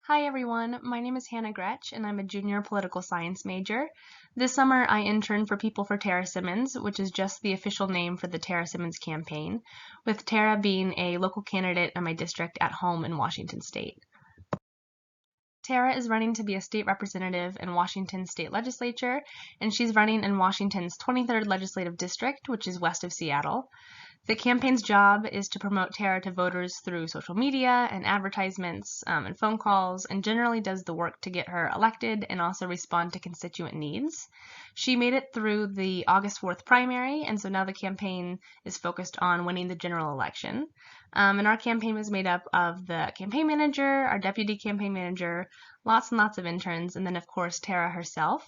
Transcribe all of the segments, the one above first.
Hi everyone, my name is Hannah Groetsch and I'm a junior political science major. This summer I interned for People for Tara Simmons, which is just the official name for the Tara Simmons campaign, with Tara being a local candidate in my district at home in Washington State. Tara is running to be a state representative in Washington's state legislature, and she's running in Washington's 23rd legislative district, which is west of Seattle. The campaign's job is to promote Tara to voters through social media and advertisements and phone calls, and generally does the work to get her elected and also respond to constituent needs. She made it through the August 4th primary, and so now the campaign is focused on winning the general election. And our campaign was made up of the campaign manager, our deputy campaign manager, lots and lots of interns, and then of course Tara herself.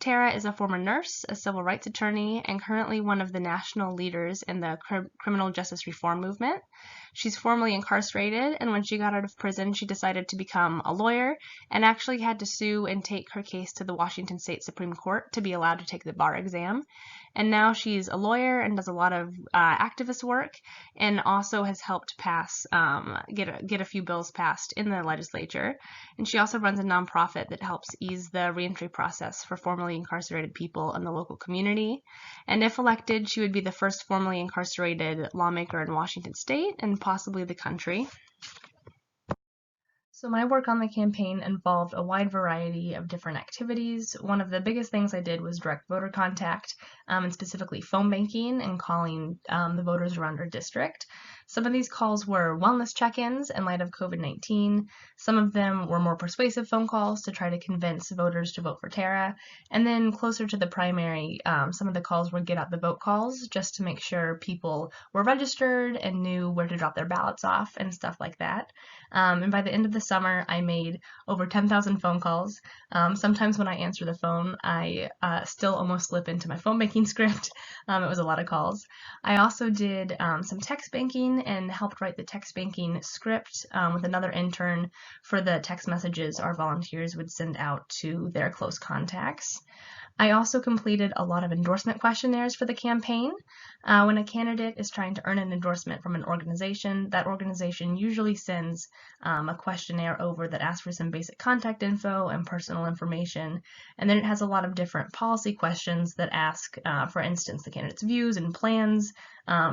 Tara is a former nurse, a civil rights attorney, and currently one of the national leaders in the criminal justice reform movement. She's formerly incarcerated, and when she got out of prison, she decided to become a lawyer and actually had to sue and take her case to the Washington State Supreme Court to be allowed to take the bar exam. And now she's a lawyer and does a lot of activist work, and also has helped pass get a few bills passed in the legislature. And she also runs a nonprofit that helps ease the reentry process for formerly incarcerated people in the local community. And if elected, she would be the first formerly incarcerated lawmaker in Washington State and possibly the country. So my work on the campaign involved a wide variety of different activities. One of the biggest things I did was direct voter contact, and specifically phone banking and calling the voters around our district. Some of these calls were wellness check-ins in light of COVID-19. Some of them were more persuasive phone calls to try to convince voters to vote for Tara. And then closer to the primary, some of the calls were get out the vote calls, just to make sure people were registered and knew where to drop their ballots off and stuff like that. And by the end of the summer, I made over 10,000 phone calls. Sometimes when I answer the phone, I still almost slip into my phone banking script. It was a lot of calls. I also did some text banking and helped write the text banking script with another intern for the text messages our volunteers would send out to their close contacts. I also completed a lot of endorsement questionnaires for the campaign. When a candidate is trying to earn an endorsement from an organization, that organization usually sends a questionnaire over that asks for some basic contact info and personal information, and then it has a lot of different policy questions that ask, for instance, the candidate's views and plans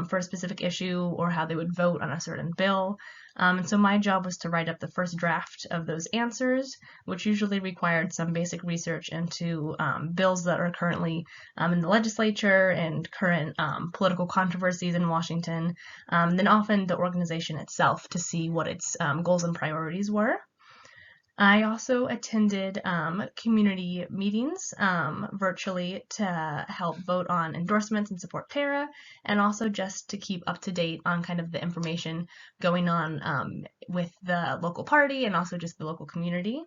for a specific issue or how they would vote on a certain bill. And so my job was to write up the first draft of those answers, which usually required some basic research into bills that are currently in the legislature and current political controversies in Washington, then often the organization itself to see what its goals and priorities were. I also attended community meetings virtually to help vote on endorsements and support Tara, and also just to keep up to date on kind of the information going on with the local party and also just the local community.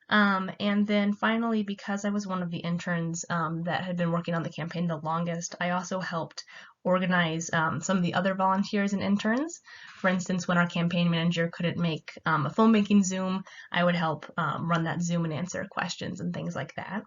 And then finally, because I was one of the interns that had been working on the campaign the longest, I also helped organize some of the other volunteers and interns. For instance, when our campaign manager couldn't make a phone banking Zoom, I would help run that Zoom and answer questions and things like that.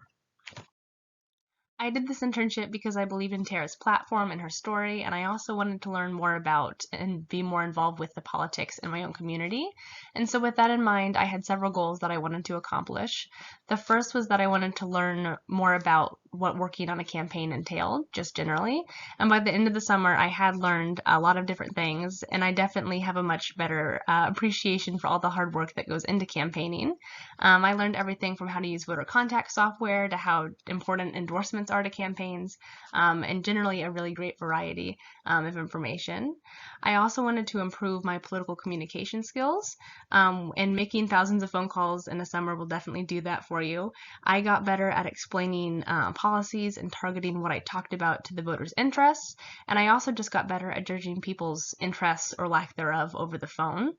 I did this internship because I believed in Tara's platform and her story, and I also wanted to learn more about and be more involved with the politics in my own community. And so with that in mind, I had several goals that I wanted to accomplish. The first was that I wanted to learn more about what working on a campaign entailed, just generally. And by the end of the summer, I had learned a lot of different things, and I definitely have a much better appreciation for all the hard work that goes into campaigning. I learned everything from how to use voter contact software to how important endorsements are to campaigns, and generally a really great variety of information. I also wanted to improve my political communication skills, and making thousands of phone calls in a summer will definitely do that for you. I got better at explaining policies and targeting what I talked about to the voters' interests, and I also just got better at judging people's interests or lack thereof over the phone.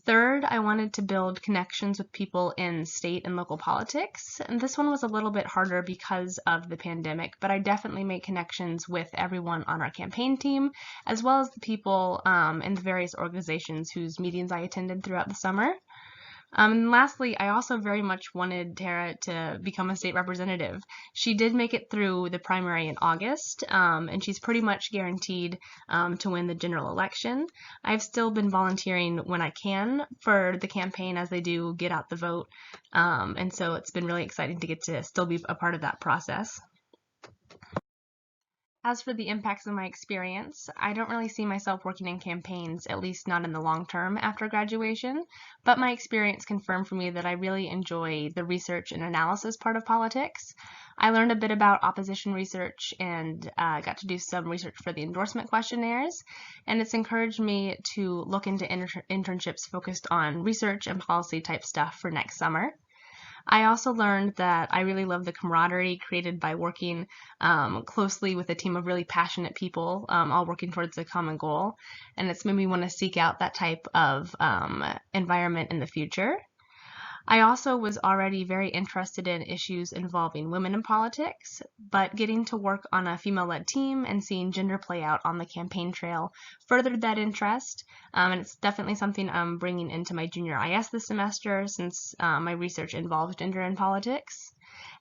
Third, I wanted to build connections with people in state and local politics, and this one was a little bit harder because of the pandemic, but I definitely made connections with everyone on our campaign team, as well as the people in the various organizations whose meetings I attended throughout the summer. And lastly, I also very much wanted Tara to become a state representative. She did make it through the primary in August, and she's pretty much guaranteed to win the general election. I've still been volunteering when I can for the campaign as they do get out the vote, and so it's been really exciting to get to still be a part of that process. As for the impacts of my experience, I don't really see myself working in campaigns, at least not in the long term after graduation, but my experience confirmed for me that I really enjoy the research and analysis part of politics. I learned a bit about opposition research and got to do some research for the endorsement questionnaires, and it's encouraged me to look into internships focused on research and policy type stuff for next summer. I also learned that I really love the camaraderie created by working closely with a team of really passionate people, all working towards a common goal. And it's made me want to seek out that type of environment in the future. I also was already very interested in issues involving women in politics, but getting to work on a female-led team and seeing gender play out on the campaign trail furthered that interest, and it's definitely something I'm bringing into my junior IS this semester since my research involves gender in politics.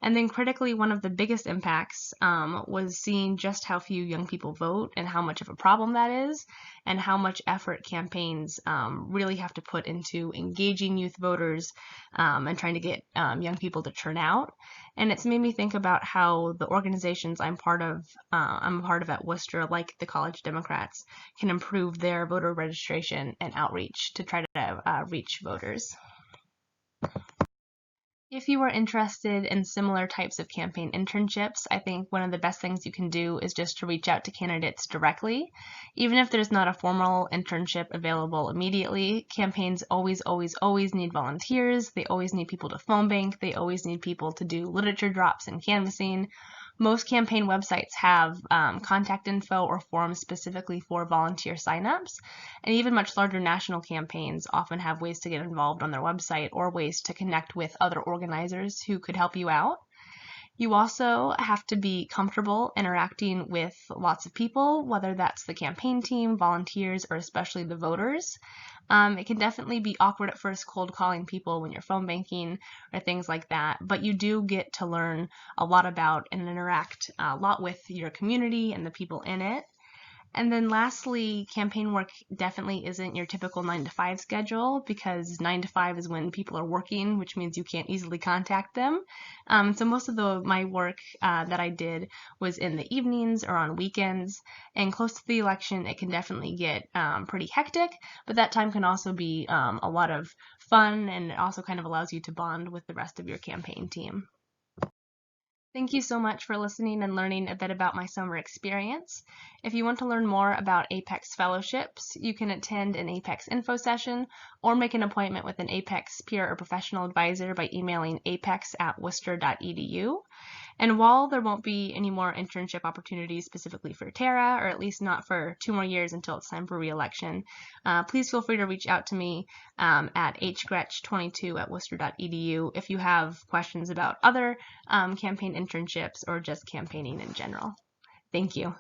And then critically, one of the biggest impacts was seeing just how few young people vote and how much of a problem that is, and how much effort campaigns really have to put into engaging youth voters and trying to get young people to turn out. And it's made me think about how the organizations I'm a part of at Worcester, like the College Democrats, can improve their voter registration and outreach to try to reach voters. If you are interested in similar types of campaign internships, I think one of the best things you can do is just to reach out to candidates directly. Even if there's not a formal internship available immediately, campaigns always need volunteers. They always need people to phone bank. They always need people to do literature drops and canvassing. Most campaign websites have contact info or forms specifically for volunteer signups, and even much larger national campaigns often have ways to get involved on their website or ways to connect with other organizers who could help you out. You also have to be comfortable interacting with lots of people, whether that's the campaign team, volunteers, or especially the voters. It can definitely be awkward at first cold calling people when you're phone banking or things like that, but you do get to learn a lot about and interact a lot with your community and the people in it. And then lastly, campaign work definitely isn't your typical 9 to 5 schedule, because 9 to 5 is when people are working, which means you can't easily contact them. So most of my work that I did was in the evenings or on weekends, and close to the election it can definitely get pretty hectic, but that time can also be a lot of fun, and it also kind of allows you to bond with the rest of your campaign team. Thank you so much for listening and learning a bit about my summer experience. If you want to learn more about APEX fellowships, you can attend an APEX info session or make an appointment with an APEX peer or professional advisor by emailing apex@worcester.edu. And while there won't be any more internship opportunities specifically for Tara, or at least not for 2 more years until it's time for re-election, please feel free to reach out to me at hgretsch22@worcester.edu if you have questions about other campaign internships or just campaigning in general. Thank you.